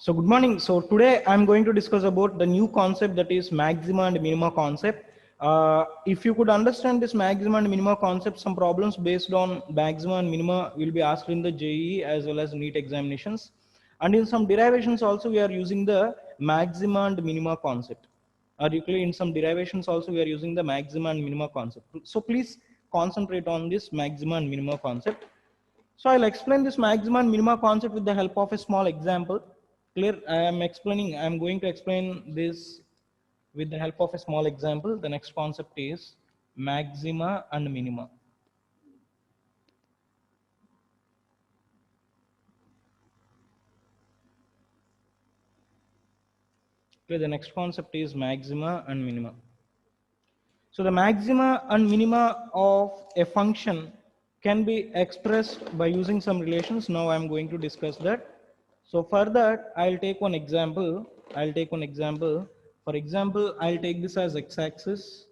So good morning. So today I'm going to discuss about the new concept, that is maxima and minima concept. If you could understand this maxima and minima concept, some problems based on maxima and minima will be asked in the JEE as well as NEET examinations. And in some derivations also we are using the maxima and minima concept. Are you clear? In some derivations also we are using the maxima and minima concept. So please concentrate on this maxima and minima concept. So I'll explain this maxima and minima concept with the help of a small example. Clear? I'm going to explain this with the help of a small example. The next concept is maxima and minima. Clear? The next concept is maxima and minima. So the maxima and minima of a function can be expressed by using some relations. Now I'm going to discuss that. So for that, I'll take one example. For example, I'll take this as y-axis,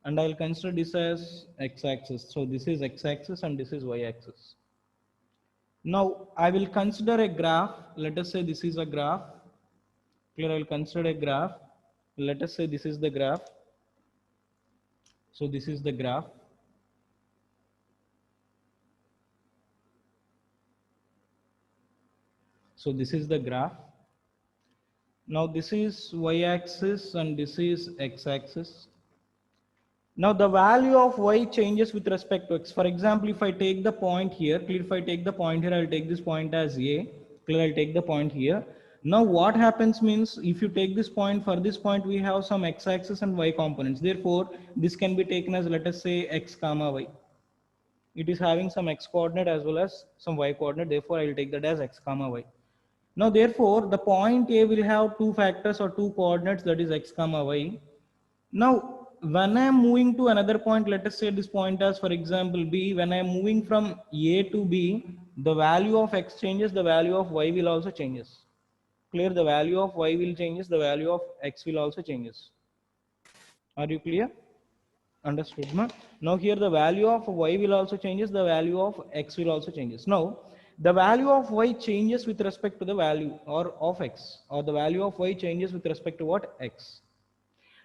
and I'll consider this as x-axis. So this is x-axis and this is y-axis. Now I will consider a graph. Let us say this is a graph. Clear? I will consider a graph. Let us say this is the graph. So this is the graph. So this is the graph. Now this is y-axis and this is x-axis. Now the value of y changes with respect to x. For example, if I take the point here, clear, if I take the point here, I'll take this point as A. Clear, I'll take the point here. Now what happens means, if you take this point, for this point we have some x-axis and y components. Therefore, this can be taken as, let us say, x comma y. It is having some x coordinate as well as some y coordinate. Therefore, I will take that as x comma y. Now, therefore, the point A will have two factors or two coordinates, that is x comma y. Now, when I am moving to another point, let us say this point as, for example, B. When I am moving from A to B, the value of x changes, the value of y will also changes. Clear? The value of y will changes, the value of x will also changes. Are you clear? Understood, ma? Now here the value of y will also changes, the value of x will also changes. Now the value of y changes with respect to the value or of x, or the value of y changes with respect to what? X.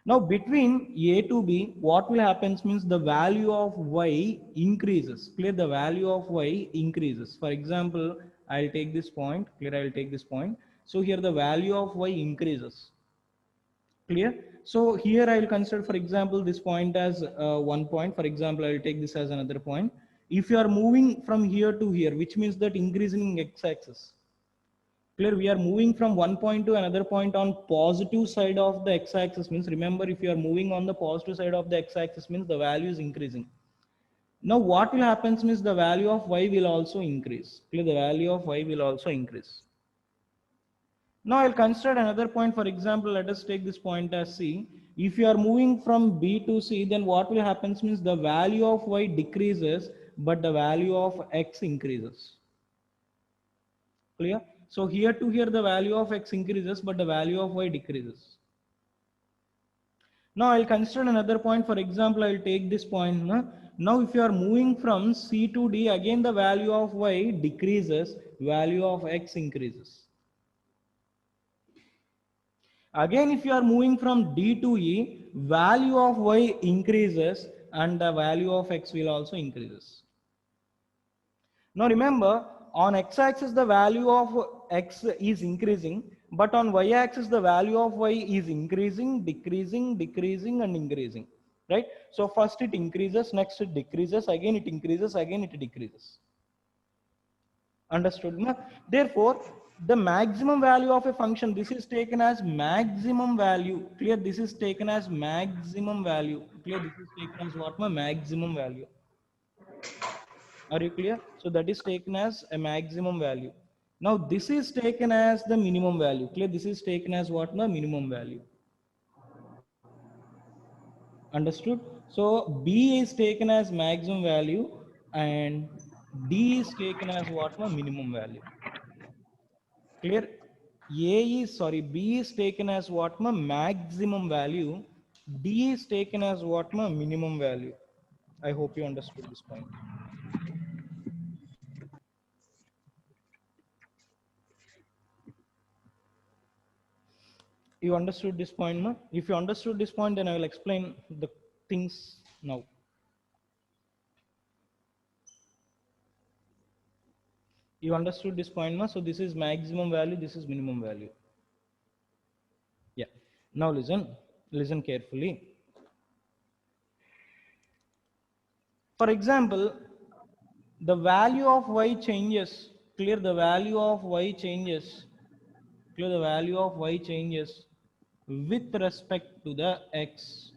Now between A to B, what will happen means the value of y increases. Clear? The value of y increases. For example, I'll take this point. Clear? I'll take this point. So here the value of y increases. Clear? So here I will consider, for example, this point as one point. For example, I will take this as another point. If you are moving from here to here, which means that increasing x-axis. Clear? We are moving from one point to another point on positive side of the x-axis means, remember, if you are moving on the positive side of the x-axis means the value is increasing. Now what will happen means the value of y will also increase. Clear? The value of y will also increase. Now I'll consider another point. For example, let us take this point as C. If you are moving from B to C, then what will happen means the value of y decreases, but the value of x increases. Clear? So here to here the value of x increases, but the value of y decreases. Now I'll consider another point. For example, I'll take this point. Now if you are moving from C to D, again the value of y decreases, value of x increases. Again, if you are moving from D to E, value of y increases and the value of x will also increases. Now remember, on x-axis the value of x is increasing, but on y-axis the value of y is increasing, decreasing, decreasing and increasing. Right? So first it increases, next it decreases, again it increases, again it decreases. Understood? Therefore, the maximum value of a function, this is taken as maximum value. Clear? This is taken as maximum value. Clear? This is taken as what? Maximum value. Are you clear? So that is taken as a maximum value. Now this is taken as the minimum value. Clear? This is taken as what? Minimum value. Understood? So B is taken as maximum value and D is taken as what? Minimum value. Clear? B is taken as what? Maximum value. D is taken as what? Minimum value. I hope you understood this point. You understood this point, ma? If you understood this point, then I will explain the things now. You understood this point, ma? So this is maximum value, this is minimum value. Yeah. Now listen carefully. For example, the value of y changes. Clear, the value of y changes. Clear, the value of y changes with respect to the x.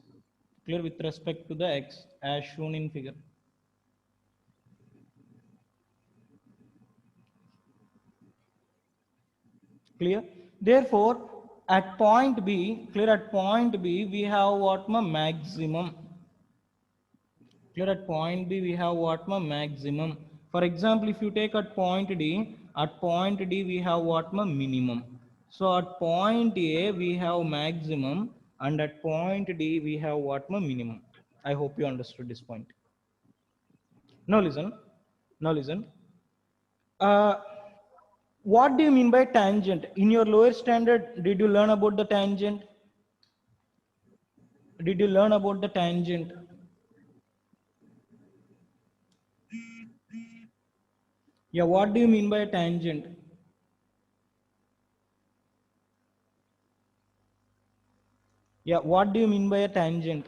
Clear, with respect to the x as shown in figure. Clear. Therefore, at point B, clear, at point B, we have what, ma? Maximum. Clear, at point B, we have what, ma? Maximum. For example, if you take at point D, we have what, ma? Minimum. So at point A, we have maximum, and at point D, we have what, ma? Minimum. I hope you understood this point. Now listen. Now listen. Uh, what do you mean by tangent? In your lower standard, did you learn about the tangent? Did you learn about the tangent? Yeah, what do you mean by a tangent? Yeah, what do you mean by a tangent?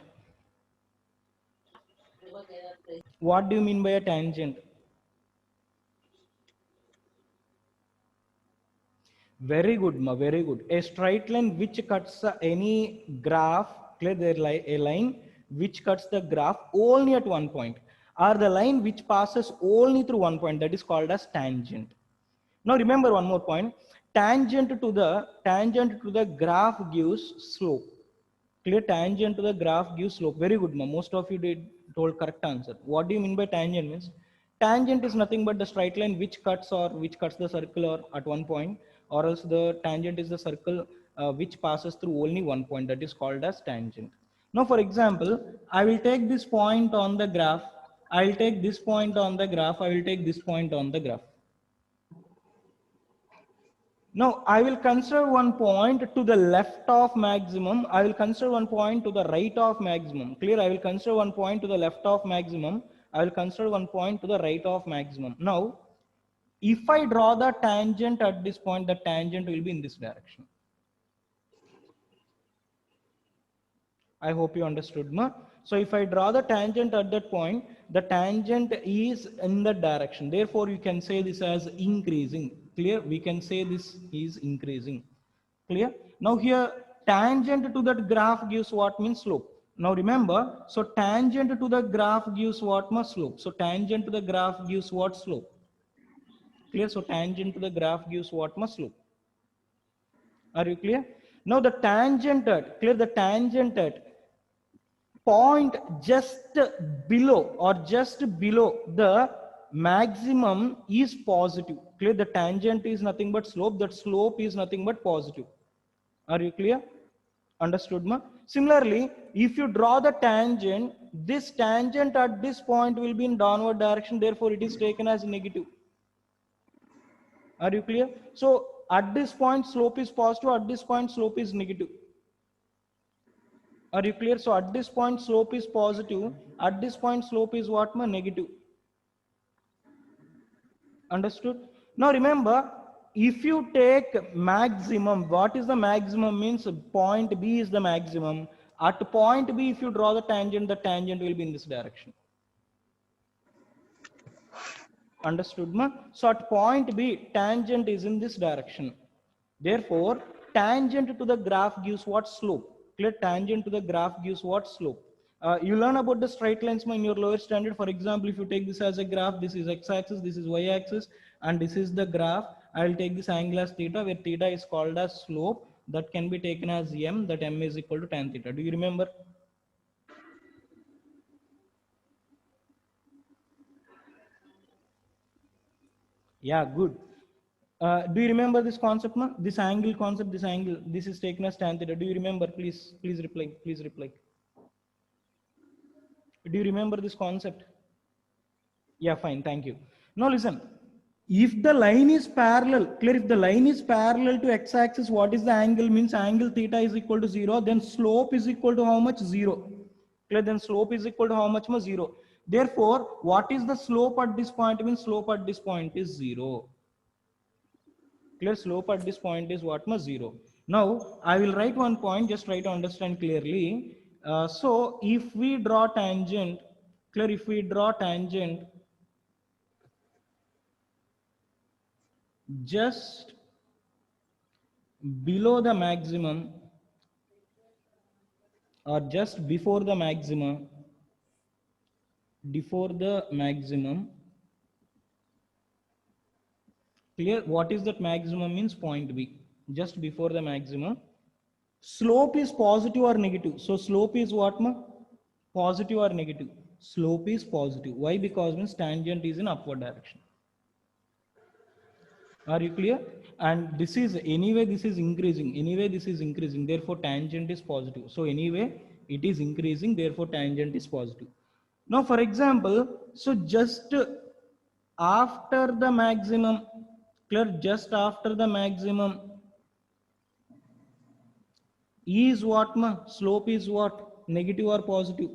What do you mean by a tangent? Very good, ma, very good. A straight line which cuts any graph, clear, there a line which cuts the graph only at one point, or the line which passes only through one point, that is called as tangent. Now remember one more point. Tangent to the graph gives slope. Clear, tangent to the graph gives slope. Very good, ma. Most of you did told correct answer. What do you mean by tangent means? Tangent is nothing but the straight line which cuts the circle or at one point, or else the tangent is the circle which passes through only one point. That is called as tangent. Now, for example, I will take this point on the graph. I will take this point on the graph. I will take this point on the graph. Now, I will consider one point to the left of maximum. I will consider one point to the right of maximum. Clear? I will consider one point to the left of maximum. I will consider one point to the right of maximum. Now, if I draw the tangent at this point, the tangent will be in this direction. I hope you understood, ma. So if I draw the tangent at that point, the tangent is in that direction. Therefore, you can say this as increasing. Clear? We can say this is increasing. Clear? Now here, tangent to that graph gives what means slope. Now remember, so tangent to the graph gives what much slope. So tangent to the graph gives what slope. Clear? So tangent to the graph gives what much slope. Are you clear? Now the tangent at, clear, the tangent at point just below the maximum is positive. Clear? The tangent is nothing but slope. That slope is nothing but positive. Are you clear? Understood, ma? Similarly, if you draw the tangent, this tangent at this point will be in downward direction. Therefore, it is taken as negative. Are you clear? So at this point, slope is positive. At this point, slope is negative. Are you clear? So at this point, slope is positive. At this point, slope is what, ma? Negative. Understood? Now remember, if you take maximum, what is the maximum means point B is the maximum. At point B, if you draw the tangent will be in this direction. Understood, ma? So at point B, tangent is in this direction. Therefore, tangent to the graph gives what? Slope. Clear? Tangent to the graph gives what? Slope. You learn about the straight lines in your lower standard. For example, if you take this as a graph, this is x-axis, this is y-axis, and this is the graph. I will take this angle as theta, where theta is called as slope. That can be taken as m, that m is equal to tan theta. Do you remember? Yeah, good. Do you remember this concept, ma? This angle concept, this angle, this is taken as tan theta. Do you remember? Please reply. Please reply. Do you remember this concept? Yeah, fine. Thank you. Now listen. If the line is parallel, clear, if the line is parallel to x-axis, what is the angle? Means angle theta is equal to 0, then slope is equal to how much? 0. Clear, then slope is equal to how much? 0. Therefore, what is the slope at this point? Means slope at this point is 0. Clear, slope at this point is what? 0. Now, I will write one point, just try to understand clearly. So, if we draw tangent, clear, if we draw tangent, just below the maximum or just before the maximum, clear, what is that maximum? Means point B, just before the maximum. Slope is positive or negative? So slope is what? Positive or negative? Slope is positive. Why? Because means tangent is in upward direction. Are you clear? And this is anyway, this is increasing. Anyway, this is increasing. Therefore, tangent is positive. So anyway, it is increasing. Therefore, tangent is positive. Now, for example, so just after the maximum, clear, just after the maximum is what? Slope is what? Negative or positive?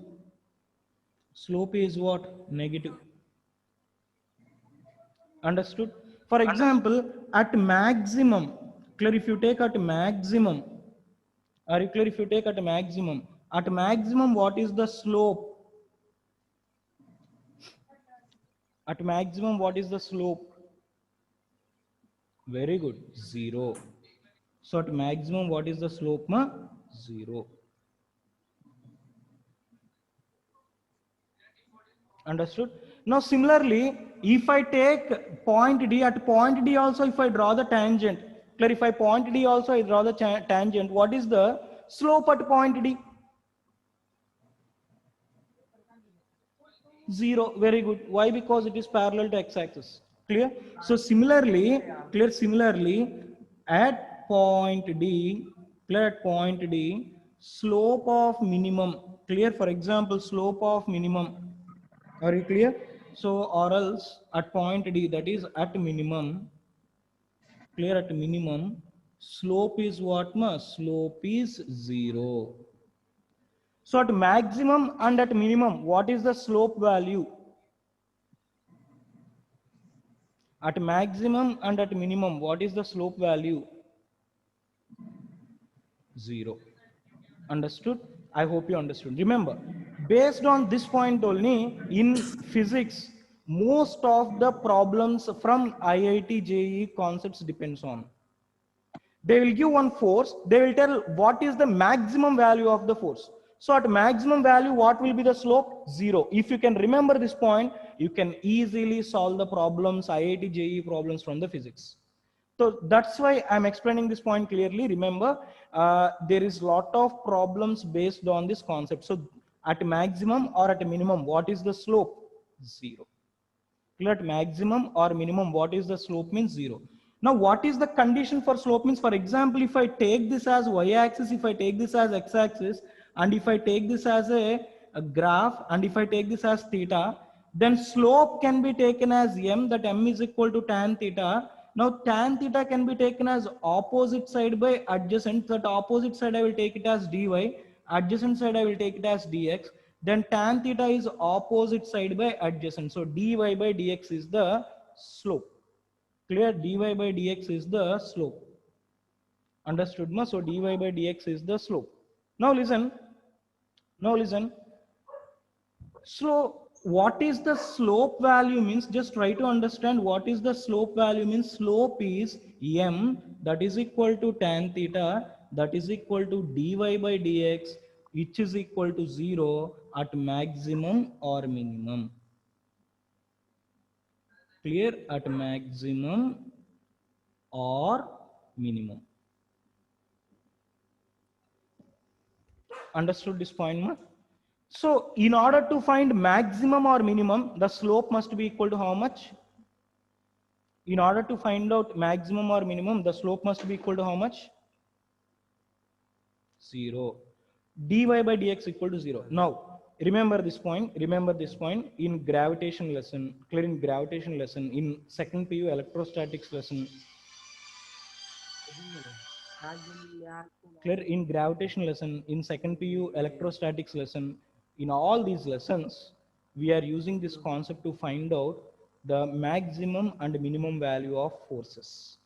Slope is what? Negative. Understood? For example, at maximum, clear, if you take at maximum, are you clear? If you take at maximum, what is the slope? At maximum, what is the slope? Very good, 0. So at maximum, what is the slope? 0. Understood? Now similarly, if I take point D, at point D also, if I draw the tangent, clarify point D also, I draw the tangent, what is the slope at point D? 0. Very good. Why? Because it is parallel to x-axis. Clear? So similarly, at point D, clear, at point D, slope of minimum, clear, for example, slope of minimum. Are you clear? So, or else at point D, that is at minimum, clear, at minimum, slope is what? Slope is 0. So at maximum and at minimum, what is the slope value? At maximum and at minimum, what is the slope value? 0. Understood? I hope you understood. Remember, based on this point only, in physics, most of the problems from IIT JEE concepts depends on. They will give one force, they will tell what is the maximum value of the force. So at maximum value, what will be the slope? 0. If you can remember this point, you can easily solve the problems, IIT JEE problems from the physics. So that's why I'm explaining this point clearly. Remember, there is lot of problems based on this concept. So at maximum or at minimum, what is the slope? 0. At maximum or minimum, what is the slope? Means 0. Now what is the condition for slope? Means, for example, if I take this as y-axis, if I take this as x-axis, and if I take this as a graph, and if I take this as theta, then slope can be taken as m, that m is equal to tan theta. Now tan theta can be taken as opposite side by adjacent, that opposite side I will take it as dy, adjacent side I will take it as dx. Then tan theta is opposite side by adjacent. So dy by dx is the slope. Clear? Dy by dx is the slope. Understood? Ma? So dy by dx is the slope. Now listen. So what is the slope value? Means, just try to understand what is the slope value. Means slope is m, that is equal to tan theta, that is equal to dy by dx, which is equal to 0 at maximum or minimum. Clear? At maximum or minimum. Understood this point, ma? So in order to find maximum or minimum, the slope must be equal to how much? In order to find out maximum or minimum, the slope must be equal to how much? 0. Dy by dx equal to 0. Now, remember this point in gravitation lesson, clear, in gravitation lesson, in second PU electrostatics lesson, clear, in gravitation lesson, in second PU electrostatics lesson, in all these lessons we are using this concept to find out the maximum and minimum value of forces.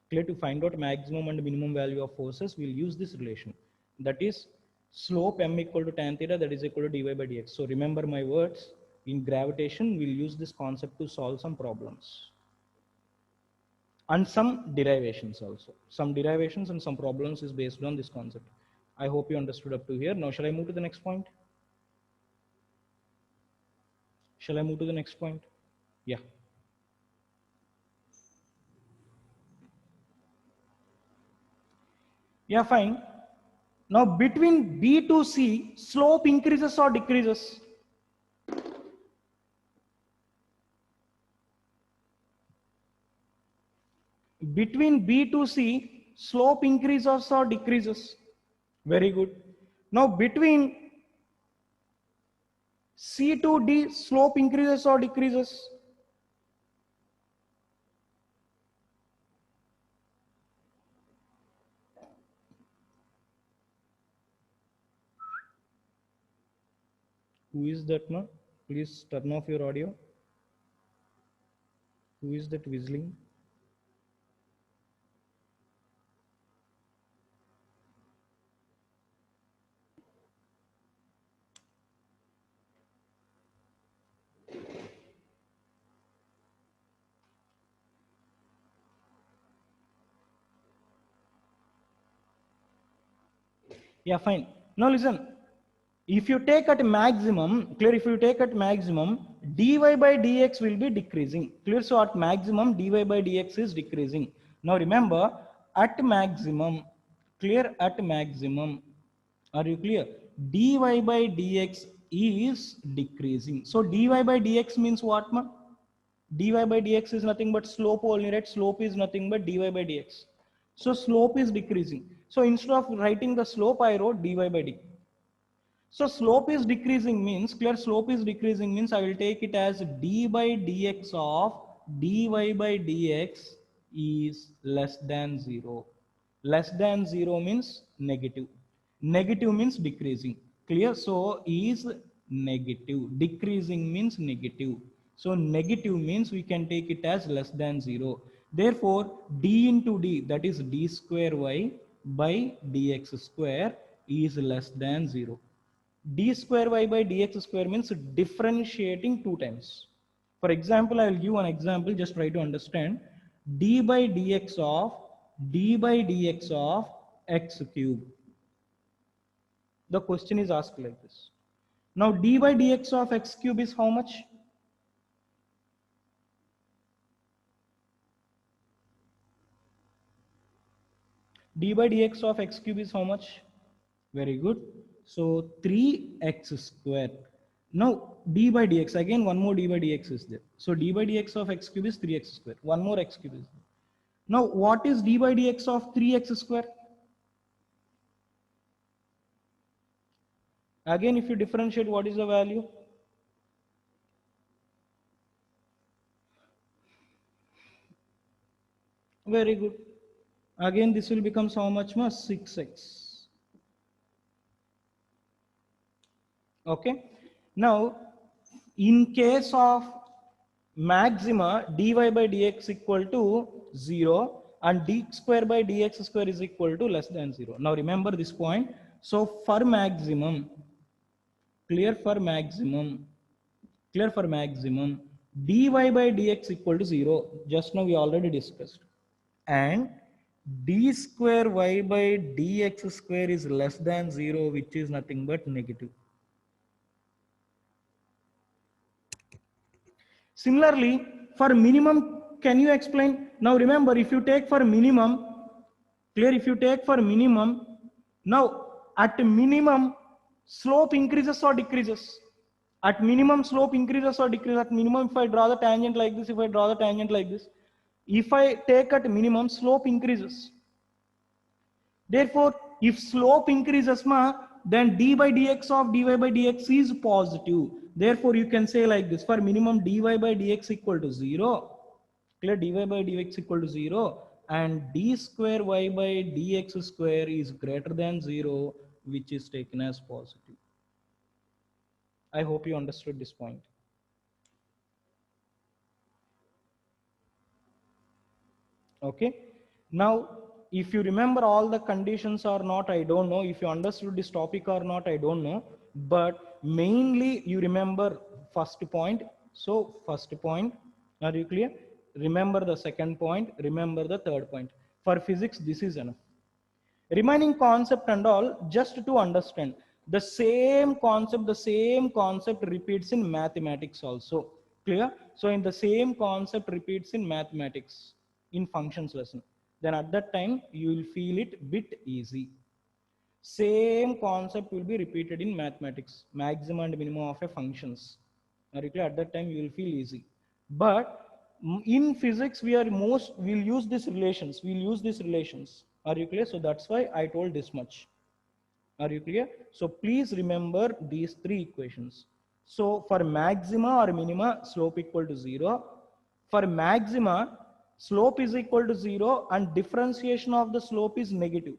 Clear, to find out maximum and minimum value of forces, we'll use this relation, that is slope m equal to tan theta, that is equal to dy by dx. So remember my words, in gravitation we'll use this concept to solve some problems and some derivations also. Some derivations and some problems is based on this concept. I hope you understood up to here. Now shall I move to the next point? Shall I move to the next point? Yeah. Yeah, fine. Now between B to C, slope increases or decreases? Between B to C, slope increases or decreases? Very good. Now between C to D, slope increases or decreases? Who is that, ma? Please turn off your audio. Who is that whistling? Yeah, fine. Now listen. If you take at maximum, clear, if you take at maximum, dy by dx will be decreasing. Clear, so at maximum, dy by dx is decreasing. Now remember, at maximum, clear, at maximum, are you clear? Dy by dx is decreasing. So dy by dx means what, ma? Dy by dx is nothing but slope only, right? Slope is nothing but dy by dx. So slope is decreasing. So instead of writing the slope, I wrote dy by dt. So slope is decreasing means, clear, slope is decreasing means I will take it as d by dx of dy by dx is less than 0. Less than 0 means negative. Negative means decreasing. Clear? So is negative. Decreasing means negative. So negative means we can take it as less than 0. Therefore, d into d, that is d square y by dx square is less than 0. D square y by dx square means differentiating 2 times. For example, I will give one example, just try to understand. D by dx of x cube. The question is asked like this. Now d by dx of x cube is how much? D by dx of x cube is how much? Very good. So 3x square. Now d by dx, again one more d by dx is there. So d by dx of x cube is 3x square. One more x cube is there. Now what is d by dx of 3x square? Again, if you differentiate, what is the value? Very good. Again, this will become how much more? 6x. Okay. Now, in case of maxima, dy by dx equal to 0 and d square by dx square is equal to less than 0. Now remember this point. So for maximum, clear, for maximum, dy by dx equal to 0. Just now we already discussed. And d square y by dx square is less than 0, which is nothing but negative. Similarly, for minimum, can you explain? Now remember, if you take for minimum, clear, if you take for minimum, now at minimum, slope increases or decreases? At minimum, slope increases or decreases? At minimum, if I draw the tangent like this, if I draw the tangent like this, if I take at minimum, slope increases. Therefore, if slope increases, then d by dx of dy by dx is positive. Therefore, you can say like this, for minimum dy by dx equal to 0, clear, dy by dx equal to 0, and d square y by dx square is greater than 0, which is taken as positive. I hope you understood this point. Okay. Now, if you remember all the conditions or not, I don't know. If you understood this topic or not, I don't know. But mainly you remember first point. So first point, are you clear? Remember the second point, remember the third point. For physics, this is enough. Remaining concept and all, just to understand. The same concept repeats in mathematics also. Clear? So in the same concept repeats in mathematics in functions lesson. Then at that time, you will feel it bit easy. Same concept will be repeated in mathematics, maximum and minimum of a functions. At that time you will feel easy. But in physics, we'll use these relations. We'll use these relations. Are you clear? So that's why I told this much. Are you clear? So please remember these three equations. So for maxima or minima, slope equal to 0. For maxima, slope is equal to 0 and differentiation of the slope is negative.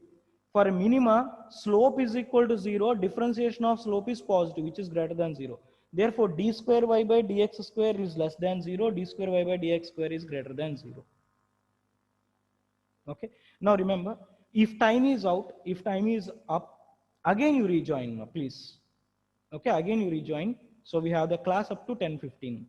For minima, slope is equal to 0, differentiation of slope is positive, which is greater than 0. Therefore, d square y by dx square is less than 0, d square y by dx square is greater than 0. Okay. Now remember, if time is out, if time is up, again you rejoin, please. Okay, again you rejoin. So we have the class up to 10:15.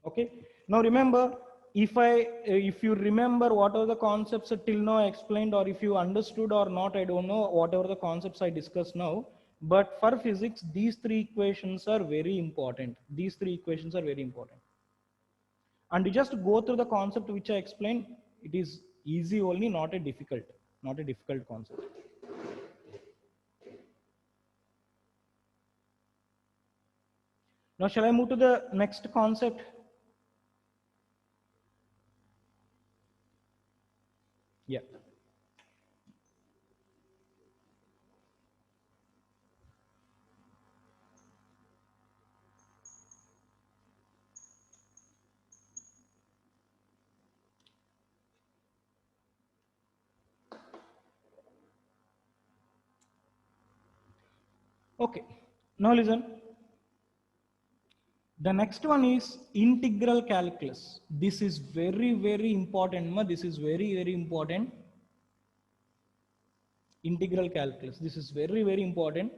Okay. Now remember, if you remember what are the concepts till now I explained, or if you understood or not, I don't know, whatever the concepts I discussed now. But for physics, these three equations are very important. These three equations are very important. And you just go through the concept which I explained. It is easy only, not a difficult concept. Now shall I move to the next concept? Yeah. Okay. Now listen. The next one is integral calculus. This is very, very important. This is very, very important. Integral calculus. This is very, very important.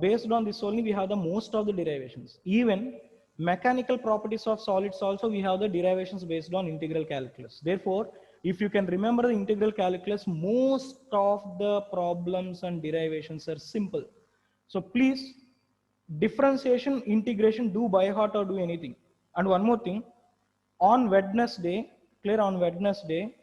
Based on this only, we have the most of the derivations. Even mechanical properties of solids also, we have the derivations based on integral calculus. Therefore, if you can remember the integral calculus, most of the problems and derivations are simple. So please, differentiation, integration, do by heart or do anything. And one more thing, on Wednesday, clear on Wednesday,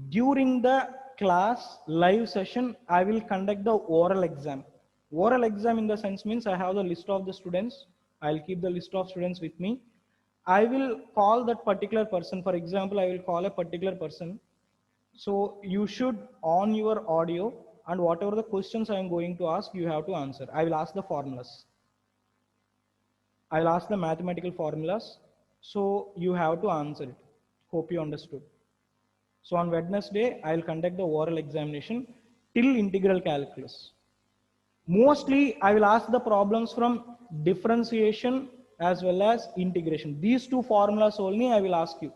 during the class live session, I will conduct the oral exam. Oral exam in the sense means I have the list of the students. I'll keep the list of students with me. I will call that particular person. For example, I will call a particular person. So you should on your audio, and whatever the questions I am going to ask, you have to answer. I will ask the formulas. I will ask the mathematical formulas. So you have to answer it. Hope you understood. So on Wednesday, I will conduct the oral examination till integral calculus. Mostly, I will ask the problems from differentiation as well as integration. These two formulas only I will ask you.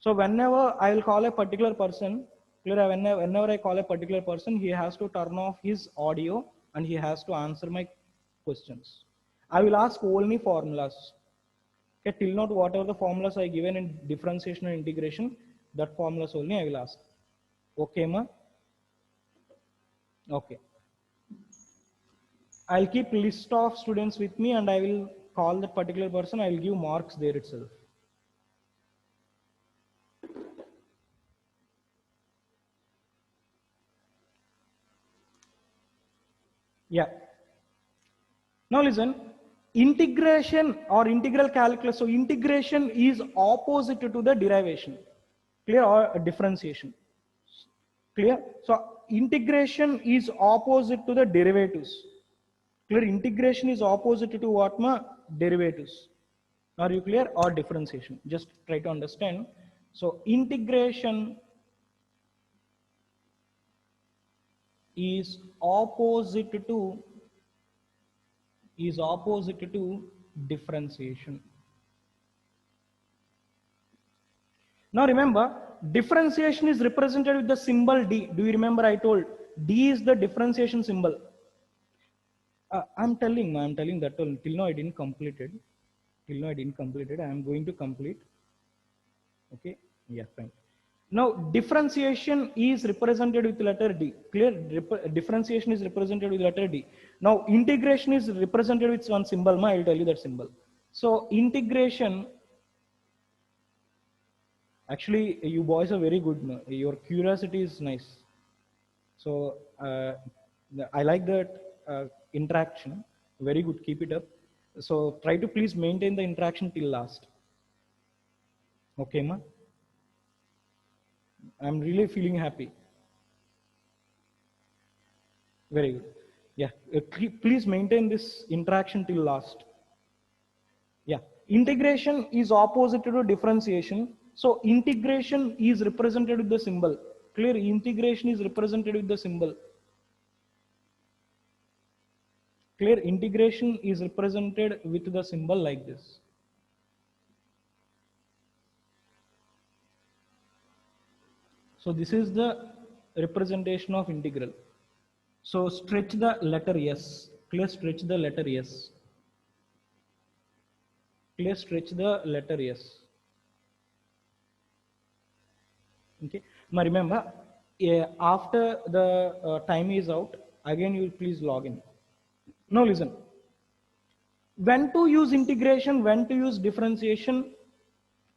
So whenever I will call a particular person, whenever I call a particular person, he has to turn off his audio and he has to answer my questions. I will ask only formulas. Okay, till not whatever the formulas I given in differentiation and integration, that formulas only I will ask. Okay, ma? Okay. I'll keep list of students with me and I will call that particular person. I will give marks there itself. Yeah. Now listen, integration or integral calculus. So integration is opposite to the derivation. Clear? Or a differentiation. Clear? So integration is opposite to the derivatives. Clear? Integration is opposite to what? Ma? Derivatives. Are you clear? Or differentiation. Just try to understand. So integration is opposite to differentiation. Now remember, differentiation is represented with the symbol D. Do you remember I told D is the differentiation symbol? I'm telling that till now I didn't complete it. Till now I didn't complete it. I am going to complete. Okay. Yeah, fine. Now differentiation is represented with letter D. Clear? Differentiation is represented with letter D. Now integration is represented with one symbol. I will tell you that symbol. So integration. Actually, you boys are very good. No? Your curiosity is nice. So I like that interaction. Very good. Keep it up. So try to please maintain the interaction till last. Okay, ma? I'm really feeling happy. Very good. Yeah. Please maintain this interaction till last. Yeah. Integration is opposite to differentiation. So integration is represented with the symbol. Clear? Integration is represented with the symbol. Clear? Integration is represented with the symbol like this. So this is the representation of integral. So stretch the letter S. Clear? Stretch the letter S. Clear? Stretch the letter S. Okay. Now remember, after the time is out, again you will please log in. Now listen. When to use integration, when to use differentiation,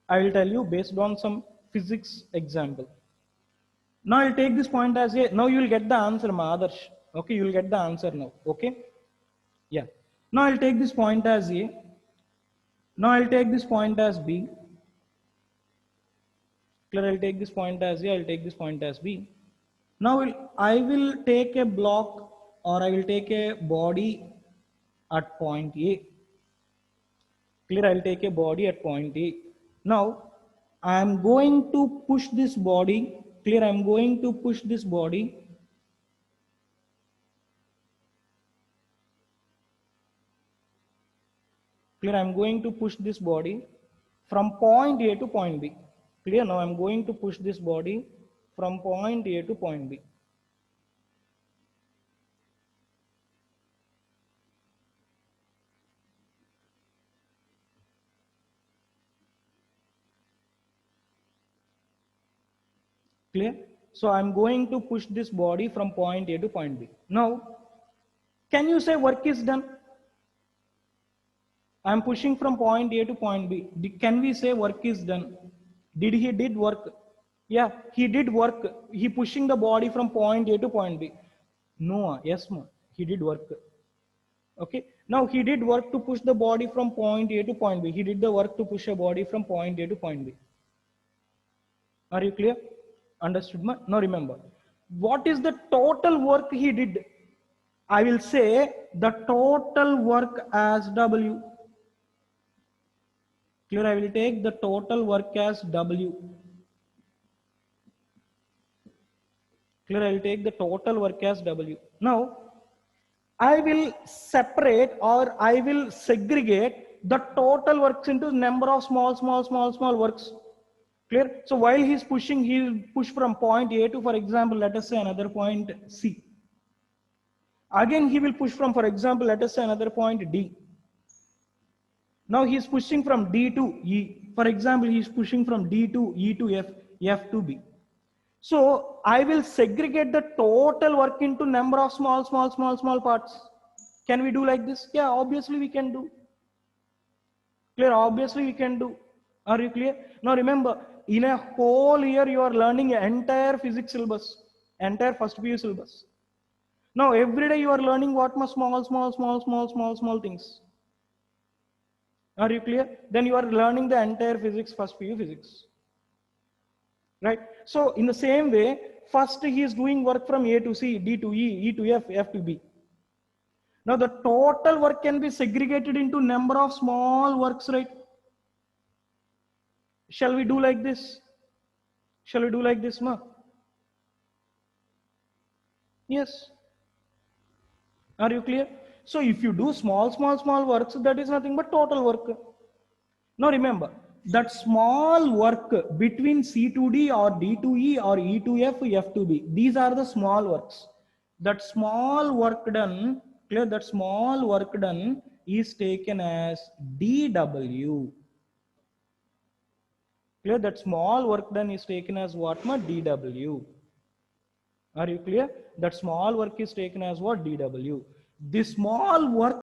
I will tell you based on some physics example. Now I'll take this point as a, now you will get the answer, Mahadarsh. Okay, you will get the answer now. Okay. Yeah. Now I'll take this point as A. Now I'll take this point as B. Clear? I'll take this point as A. I'll take this point as B. Now I will take a block or I will take a body at point A. Clear? I'll take a body at point A. Now I am going to push this body. Clear? I am going to push this body. Clear? I am going to push this body from point A to point B. Clear? Now I am going to push this body from point A to point B. Clear? So I'm going to push this body from point A to point B. Now, can you say work is done? I'm pushing from point A to point B. Can we say work is done? He did work? Yeah, he did work. He pushing the body from point A to point B. No, yes, ma. He did work. Okay. Now he did work to push the body from point A to point B. He did the work to push a body from point A to point B. Are you clear? Understood? Now remember, what is the total work he did? I will say the total work as W. Clear? I will take the total work as W. Clear? I will take the total work as W. Now, I will separate or I will segregate the total works into number of small works. Clear? So while he's pushing, he'll push from point A to, for example, let us say another point C. Again, he will push from, for example, let us say another point D. Now he's pushing from D to E. For example, he's pushing from D to E to F, F to B. So I will segregate the total work into number of small parts. Can we do like this? Yeah, obviously we can do. Clear? Obviously we can do. Are you clear? Now remember, in a whole year you are learning entire physics syllabus, entire first PU syllabus. Now every day you are learning what small things. Are you clear? Then you are learning the entire physics, first PU physics. right? So in the same way, first he is doing work from A to C, D to E, E to F, F to B. Now the total work can be segregated into number of small works, right? Shall we do like this? Shall we do like this, ma? Yes. Are you clear? So if you do small works, that is nothing but total work. Now remember, that small work between C to D or D to E or E to F, F to B, these are the small works. That small work done, clear, that small work done is taken as dW. Clear, that small work done is taken as what, ma? dW. Are you clear? That small work is taken as what? dW. This small work